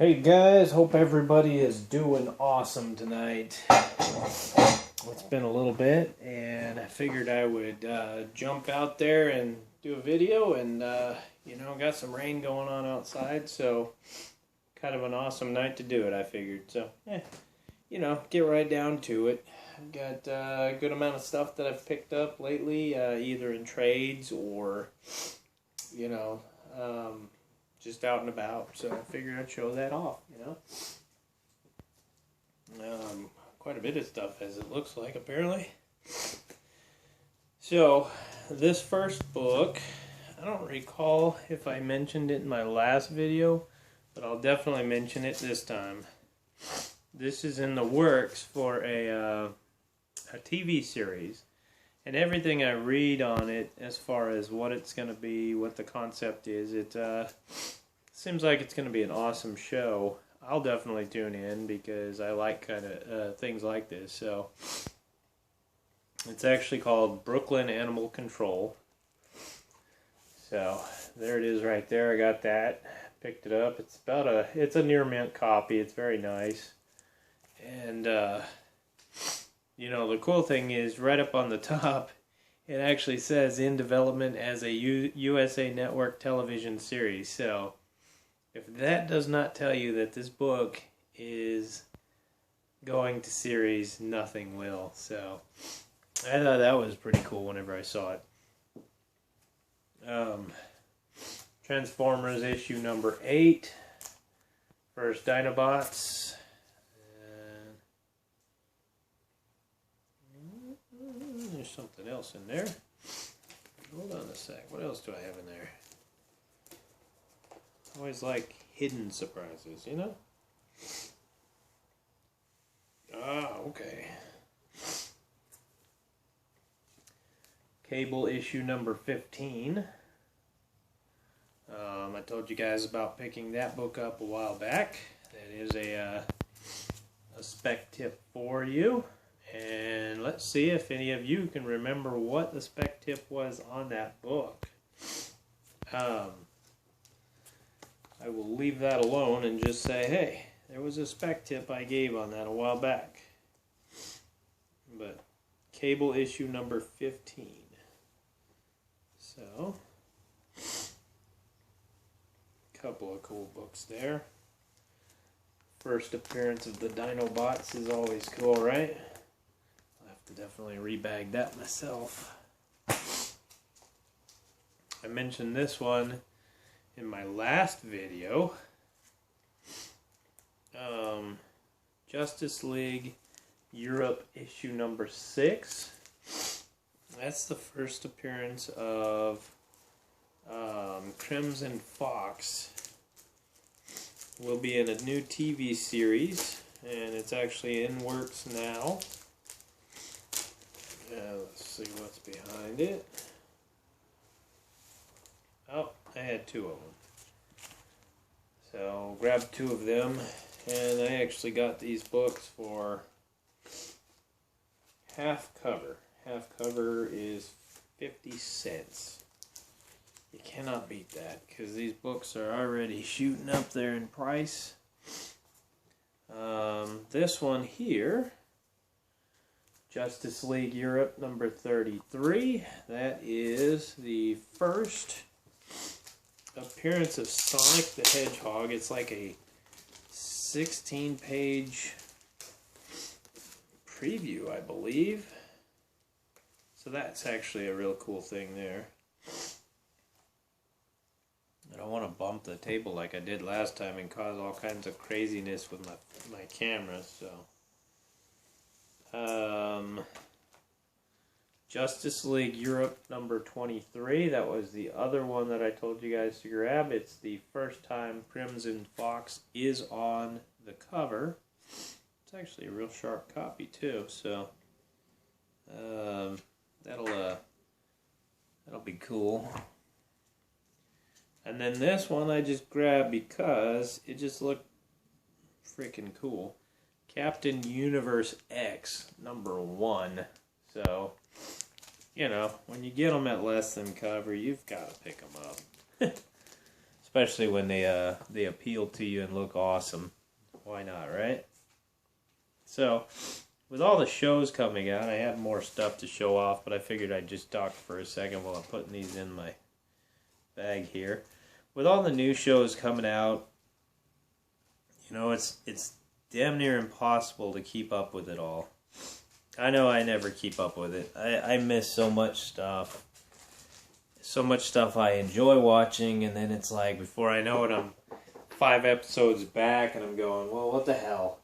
Hey guys, hope everybody is doing awesome tonight. It's been a little bit, and I figured I would jump out there and do a video, and got some rain going on outside, so kind of an awesome night to do it, I figured. So, get right down to it. I've got a good amount of stuff that I've picked up lately, either in trades or, just out and about, so I figured I'd show that off, Quite a bit of stuff, as it looks like, apparently. So, this first book, I don't recall if I mentioned it in my last video, but I'll definitely mention it this time. This is in the works for a TV series, and everything I read on it, as far as what it's going to be, what the concept is, it seems like it's going to be an awesome show. I'll definitely tune in because I like kind of things like this. So it's actually called Brooklyn Animal Control. So there it is right there. I got that. Picked it up. It's a near mint copy. It's very nice. And the cool thing is right up on the top, it actually says in development as a USA Network television series. So if that does not tell you that this book is going to series, nothing will. So I thought that was pretty cool whenever I saw it. Transformers issue number 8. First Dinobots. And there's something else in there. Hold on a sec. What else do I have in there? Always like hidden surprises, Okay. Cable issue number 15. I told you guys about picking that book up a while back. That is a spec tip for you. And let's see if any of you can remember what the spec tip was on that book. I will leave that alone and just say, hey, there was a spec tip I gave on that a while back. But Cable issue number 15. So, a couple of cool books there. First appearance of the Dinobots is always cool, right? I'll have to definitely rebag that myself. I mentioned this one in my last video. Justice League Europe issue number 6. That's the first appearance of Crimson Fox. Will be in a new TV series, and it's actually in works now. Let's see what's behind it. Oh, I had 2 of them. So, grabbed 2 of them, and I actually got these books for half cover. Half cover is 50 cents. You cannot beat that, because these books are already shooting up there in price. This one here, Justice League Europe number 33, that is the first appearance of Sonic the Hedgehog. It's like a 16-page preview, I believe. So that's actually a real cool thing there. I don't want to bump the table like I did last time and cause all kinds of craziness with my camera, so. Justice League Europe number 23. That was the other one that I told you guys to grab. It's the first time Crimson Fox is on the cover. It's actually a real sharp copy too, so that'll be cool. And then this one I just grabbed because it just looked freaking cool. Captain Universe X number 1. So, when you get them at less than cover, you've got to pick them up. especially when they appeal to you and look awesome. Why not, right? So, with all the shows coming out, I have more stuff to show off, but I figured I'd just talk for a second while I'm putting these in my bag here. With all the new shows coming out, you know, it's damn near impossible to keep up with it all. I know I never keep up with it. I miss so much stuff. So much stuff I enjoy watching, and then it's like, before I know it, I'm 5 episodes back, and I'm going, well, what the hell?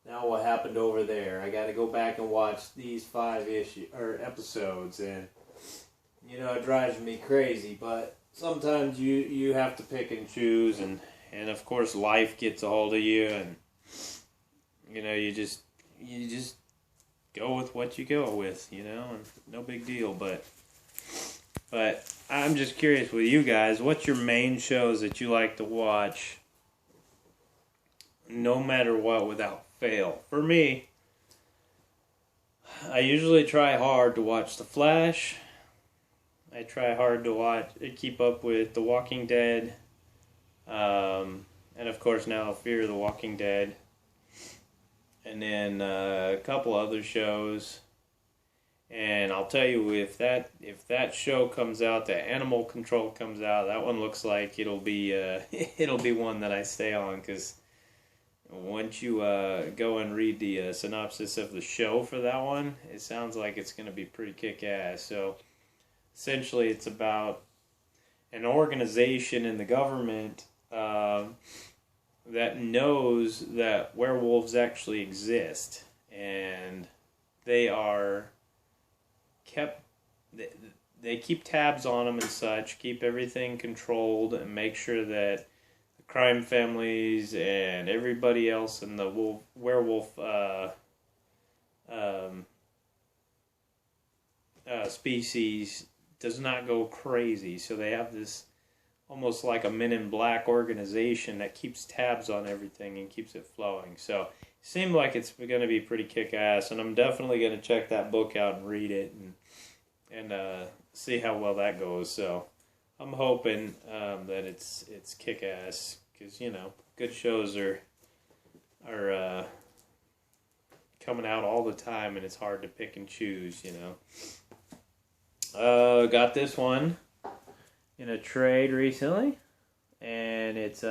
Now what happened over there? I got to go back and watch these 5 episodes, and you know, it drives me crazy. But sometimes you have to pick and choose, and of course life gets a hold of you, and you know, you just go with what you go with, you know, and no big deal. But I'm just curious with you guys, what's your main shows that you like to watch, no matter what, without fail? For me, I usually try hard to watch The Flash. I try hard to keep up with The Walking Dead, and of course now Fear the Walking Dead, and then a couple other shows. And I'll tell you, if that show comes out, that Animal Control comes out, that one looks like it'll be one that I stay on, because once you go and read the synopsis of the show for that one, it sounds like it's going to be pretty kick-ass. So essentially, it's about an organization in the government that knows that werewolves actually exist, and they keep tabs on them and such, keep everything controlled, and make sure that the crime families and everybody else in the werewolf species does not go crazy. So they have this almost like a Men in Black organization that keeps tabs on everything and keeps it flowing. So it seemed like it's going to be pretty kick-ass, and I'm definitely going to check that book out and read it and see how well that goes. So I'm hoping that it's kick-ass, because you know, good shows are coming out all the time, and it's hard to pick and choose, you know. Got this one in a trade recently, and it's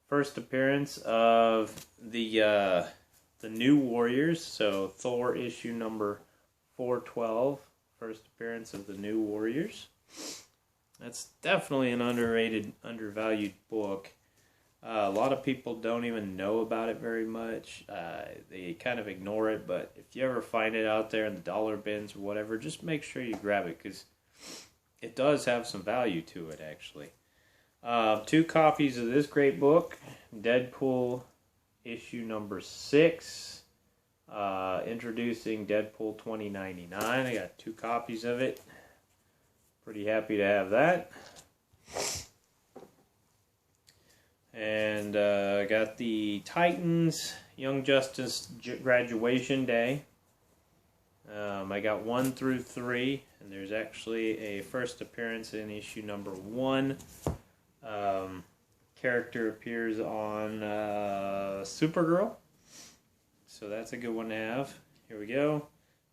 first appearance of the New Warriors. So Thor issue number 412, first appearance of the New Warriors. That's definitely an underrated, undervalued book. A lot of people don't even know about it very much. They kind of ignore it, but if you ever find it out there in the dollar bins or whatever, just make sure you grab it, because it does have some value to it, actually. 2 copies of this great book, Deadpool issue number 6, introducing Deadpool 2099. I got 2 copies of it. Pretty happy to have that. And I got the Titans Young Justice Graduation Day. I got 1 through 3, and there's actually a first appearance in issue number 1. Character appears on Supergirl, so that's a good one to have. Here we go.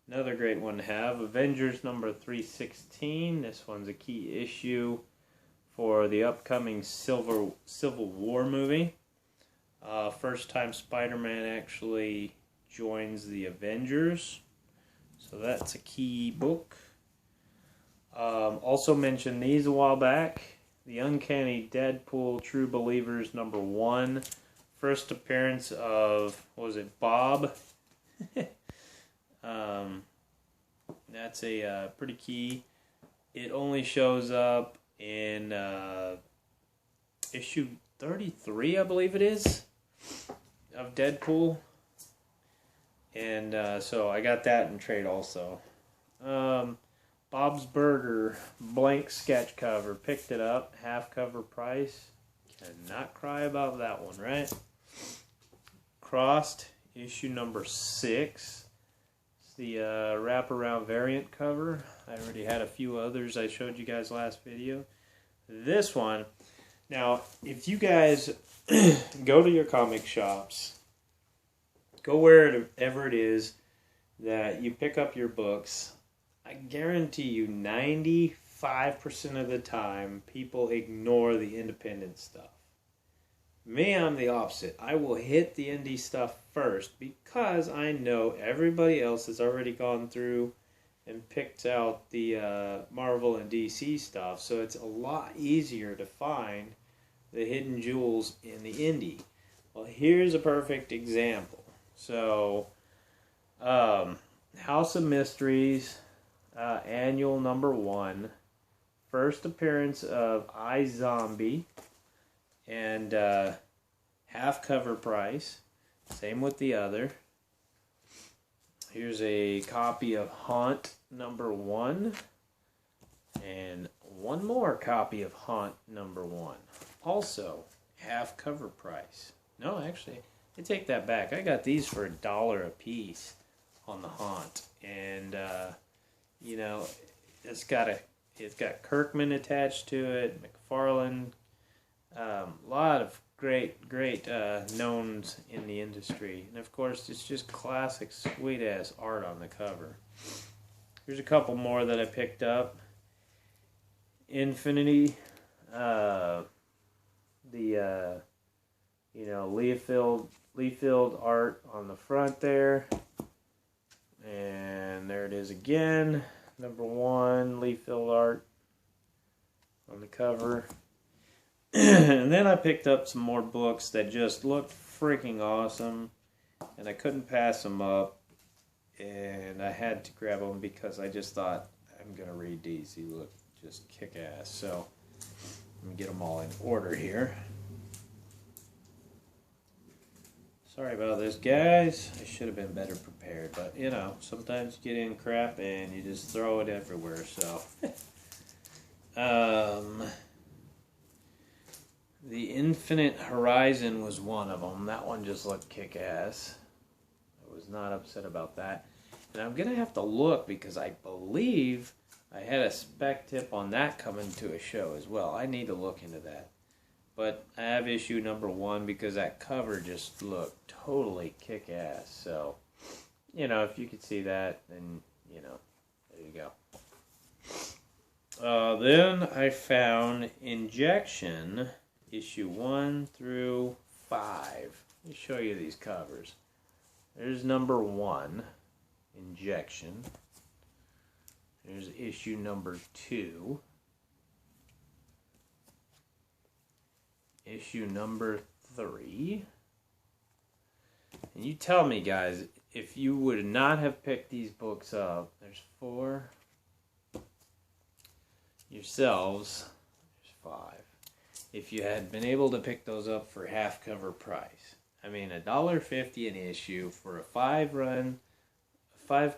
Another great one to have, Avengers number 316. This one's a key issue for the upcoming Civil War movie. First time Spider-Man actually joins the Avengers, so that's a key book. Also mentioned these a while back. The Uncanny Deadpool True Believers number 1. First appearance of, what was it, Bob? That's a pretty key. It only shows up in issue 33, I believe it is, of Deadpool. And so I got that in trade also. Bob's Burger, blank sketch cover. Picked it up, half cover price. Cannot cry about that one, right? Crossed, issue number 6. It's the wraparound variant cover. I already had a few others I showed you guys last video. This one, Now, if you guys go to your comic shops, go wherever it is that you pick up your books, I guarantee you 95% of the time people ignore the independent stuff. Me, I'm the opposite. I will hit the indie stuff first because I know everybody else has already gone through and picked out the Marvel and DC stuff, so it's a lot easier to find the hidden jewels in the indie. Well, here's a perfect example. So, House of Mysteries, annual #1, first appearance of iZombie, and half cover price. Same with the other. Here's a copy of Haunt #1, and one more copy of Haunt #1. Also, half cover price. No, actually, I take that back. I got these for $1 a piece on the Haunt, and you know, it's got Kirkman attached to it, McFarlane. A lot of great knowns in the industry, and of course, it's just classic, sweet ass art on the cover. Here's a couple more that I picked up. Infinity, Liefeld art on the front there, and there it is again, #1 Liefeld art on the cover. And then I picked up some more books that just looked freaking awesome, and I couldn't pass them up, and I had to grab them because I just thought, I'm gonna read these. They look just kick-ass. So let me get them all in order here. Sorry about this, guys. I should have been better prepared, but you know, sometimes you get in crap and you just throw it everywhere. So, The Infinite Horizon was one of them. That one just looked kick-ass. I was not upset about that. And I'm going to have to look because I believe I had a spec tip on that coming to a show as well. I need to look into that. But I have issue #1 because that cover just looked totally kick-ass. So, you know, if you could see that, then, you know, there you go. Then I found Injection, issue 1 through 5. Let me show you these covers. There's #1, Injection. There's issue #2. Issue #3. And you tell me, guys, if you would not have picked these books up, there's 4 yourselves, there's 5. If you had been able to pick those up for half cover price. I mean, $1.50 an issue for a 5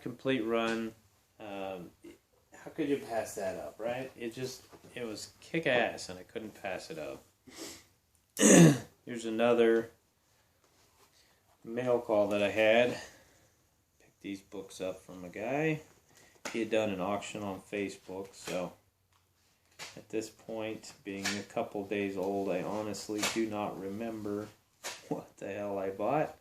complete run. How could you pass that up, right? It was kick-ass, and I couldn't pass it up. Here's another mail call that I had. Picked these books up from a guy. He had done an auction on Facebook, so at this point, being a couple days old, I honestly do not remember what the hell I bought.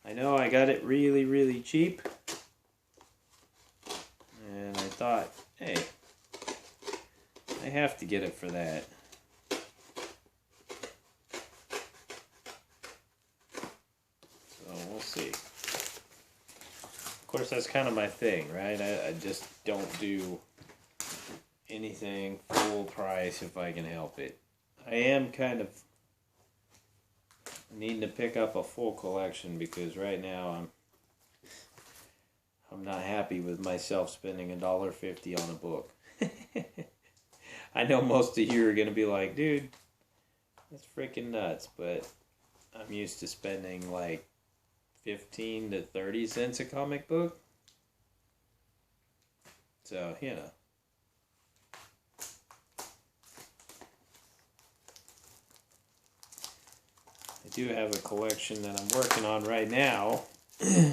I know I got it really, really cheap, and I thought, hey, I have to get it for that. So we'll see. Of course, that's kind of my thing, right? I just don't do anything full price if I can help it. I am kind of needing to pick up a full collection because right now I'm not happy with myself spending $1.50 on a book. I know most of you are going to be like, dude, that's freaking nuts, but I'm used to spending like 15 to 30 cents a comic book. So, you know. I do have a collection that I'm working on right now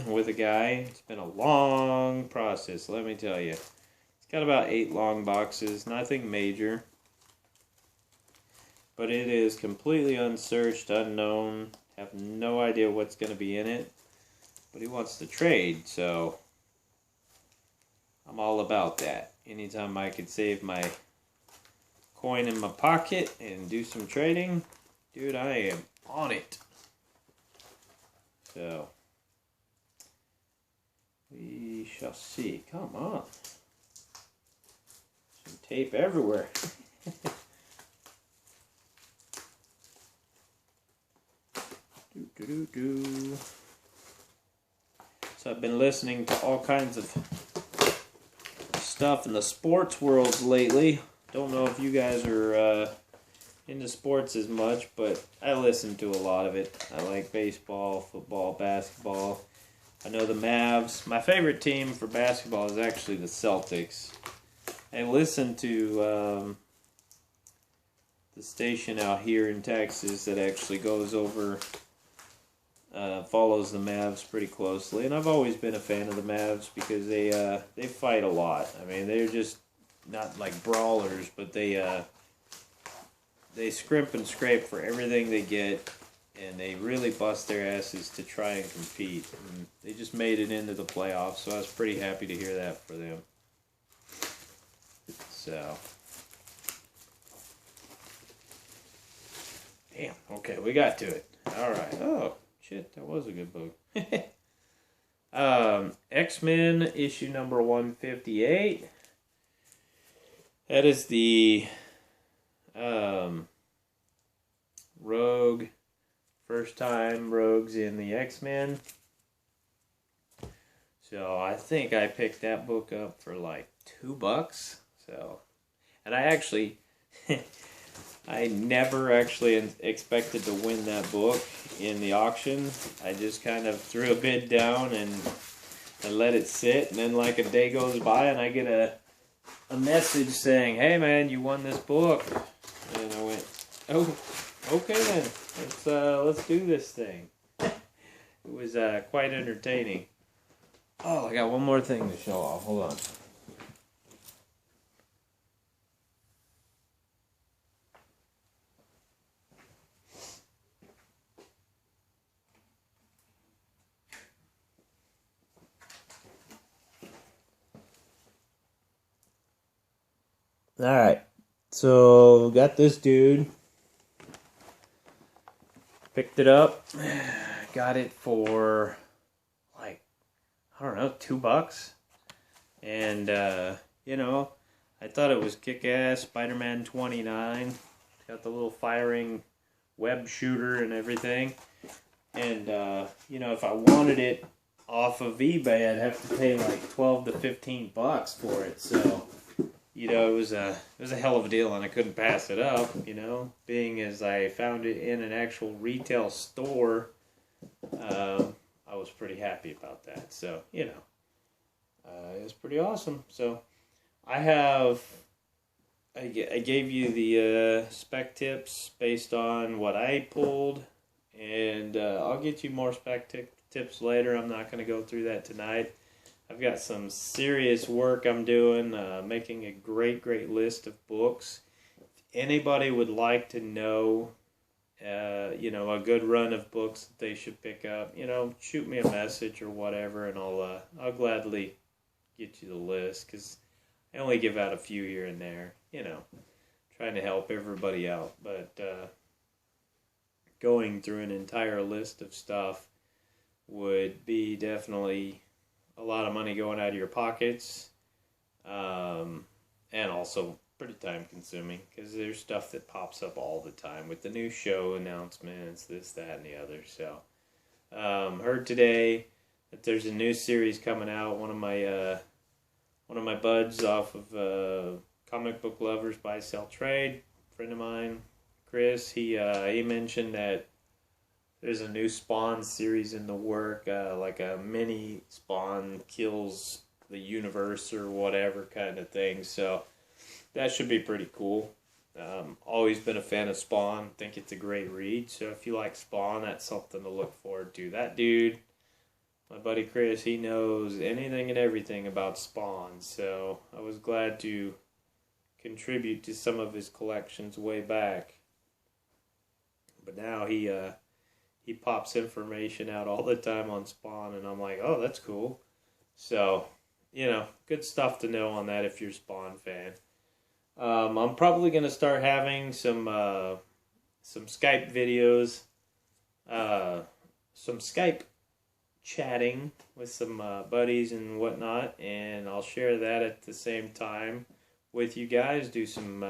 with a guy. It's been a long process, let me tell you. It's got about 8 long boxes, nothing major. But it is completely unsearched, unknown. Have no idea what's going to be in it. But he wants to trade, so I'm all about that. Anytime I could save my coin in my pocket and do some trading, dude, I am on it. So, we shall see. Come on. Some tape everywhere. So I've been listening to all kinds of stuff in the sports world lately. Don't know if you guys are into sports as much, but I listen to a lot of it. I like baseball, football, basketball. I know the Mavs. My favorite team for basketball is actually the Celtics. I listen to the station out here in Texas that actually goes over, follows the Mavs pretty closely, and I've always been a fan of the Mavs because they fight a lot. I mean, they're just not like brawlers, but they scrimp and scrape for everything they get, and they really bust their asses to try and compete. And they just made it into the playoffs, so I was pretty happy to hear that for them. So, damn. Okay, we got to it. All right. Oh, shit, that was a good book. X-Men issue number 158. That is the Rogue, first time Rogue's in the X-Men. So I think I picked that book up for like $2. So, and I actually, I never actually expected to win that book in the auction. I just kind of threw a bid down and let it sit, and then like a day goes by and I get a message saying, "Hey man, you won this book." And I went, "Oh, okay then. Let's do this thing." It was quite entertaining. Oh, I got one more thing to show off. Hold on. Alright, so got this dude, picked it up, got it for like, I don't know, $2. And, you know, I thought it was kick-ass, Spider-Man 29, got the little firing web shooter and everything. And, you know, if I wanted it off of eBay, I'd have to pay like $12 to $15 for it, so... You know, it was a hell of a deal, and I couldn't pass it up, you know, being as I found it in an actual retail store. I was pretty happy about that. So, you know, it was pretty awesome. So, I gave you the spec tips based on what I pulled, and I'll get you more spec tips later. I'm not going to go through that tonight. I've got some serious work I'm doing, making a great list of books. If anybody would like to know, you know, a good run of books that they should pick up, you know, shoot me a message or whatever, and I'll gladly get you the list, because I only give out a few here and there, you know, trying to help everybody out. But going through an entire list of stuff would be definitely a lot of money going out of your pockets, and also pretty time consuming, because there's stuff that pops up all the time with the new show announcements, this, that, and the other. So heard today that there's a new series coming out. One of my buds off of Comic Book Lovers Buy Sell Trade, friend of mine, Chris, he mentioned that there's a new Spawn series in the work, like a mini Spawn kills the universe or whatever kind of thing. So that should be pretty cool. Always been a fan of Spawn. Think it's a great read. So if you like Spawn, that's something to look forward to. That dude, My buddy Chris, he knows anything and everything about Spawn, so I was glad to contribute to some of his collections way back. But now he pops information out all the time on Spawn, and I'm like, oh, that's cool. So, good stuff to know on that if you're a Spawn fan. I'm probably gonna start having some Skype videos, some Skype chatting with some buddies and whatnot, and I'll share that at the same time with you guys. Do some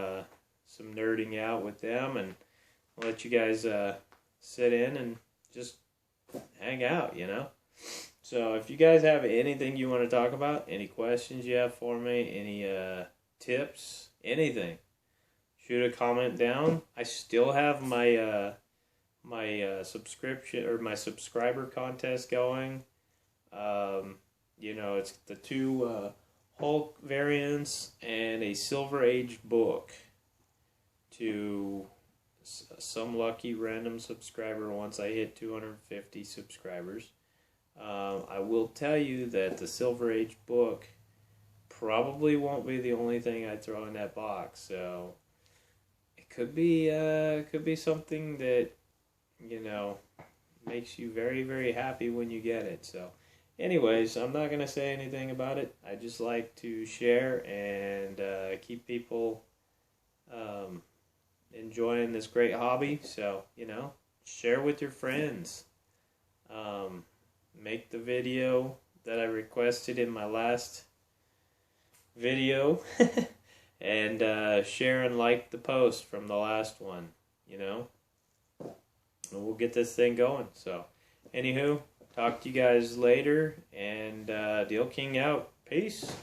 nerding out with them, and I'll let you guys sit in and just hang out. So if you guys have anything you want to talk about, any questions you have for me, any tips, anything, shoot a comment down. I still have my subscription or my subscriber contest going. It's the 2 Hulk variants and a Silver Age book to some lucky random subscriber once I hit 250 subscribers. I will tell you that the Silver Age book probably won't be the only thing I throw in that box, so it could be something that makes you very, very happy when you get it. So anyways, I'm not going to say anything about it. I just like to share and keep people enjoying this great hobby. So, share with your friends. Make the video that I requested in my last video and share and like the post from the last one, and we'll get this thing going. So, anywho, talk to you guys later, and Deal King out. Peace.